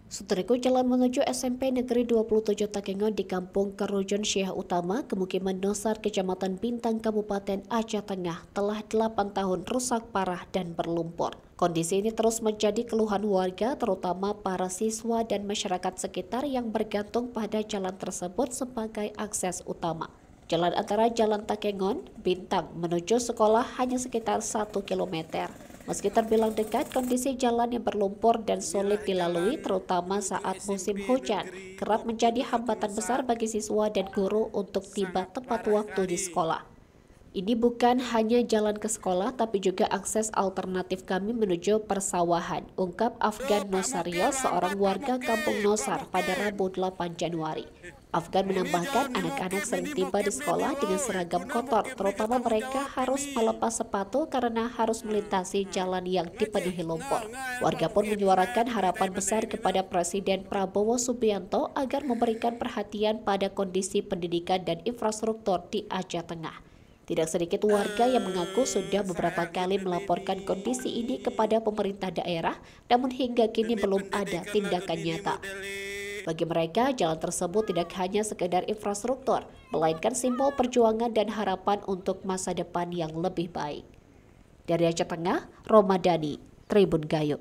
Saudaraku, jalan menuju SMP Negeri 27 Takengon di Kampung Kerujon Syekh Utama, Pemukiman Nosar, Kecamatan Bintang, Kabupaten Aceh Tengah, telah 8 tahun rusak parah dan berlumpur. Kondisi ini terus menjadi keluhan warga, terutama para siswa dan masyarakat sekitar yang bergantung pada jalan tersebut sebagai akses utama. Jalan antara Jalan Takengon, Bintang menuju sekolah hanya sekitar 1 km. Meski terbilang dekat, kondisi jalan yang berlumpur dan sulit dilalui terutama saat musim hujan kerap menjadi hambatan besar bagi siswa dan guru untuk tiba tepat waktu di sekolah. Ini bukan hanya jalan ke sekolah, tapi juga akses alternatif kami menuju persawahan, ungkap Afgan Nosario, seorang warga Kampung Nosar pada Rabu 8 Januari. Afgan menambahkan anak-anak sering tiba di sekolah dengan seragam kotor, terutama mereka harus melepas sepatu karena harus melintasi jalan yang dipenuhi lumpur. Warga pun menyuarakan harapan besar kepada Presiden Prabowo Subianto agar memberikan perhatian pada kondisi pendidikan dan infrastruktur di Aceh Tengah. Tidak sedikit warga yang mengaku sudah beberapa kali melaporkan kondisi ini kepada pemerintah daerah, namun hingga kini belum ada tindakan nyata. Bagi mereka, jalan tersebut tidak hanya sekedar infrastruktur, melainkan simbol perjuangan dan harapan untuk masa depan yang lebih baik. Dari Aceh Tengah, Romadani, Tribun Gayo.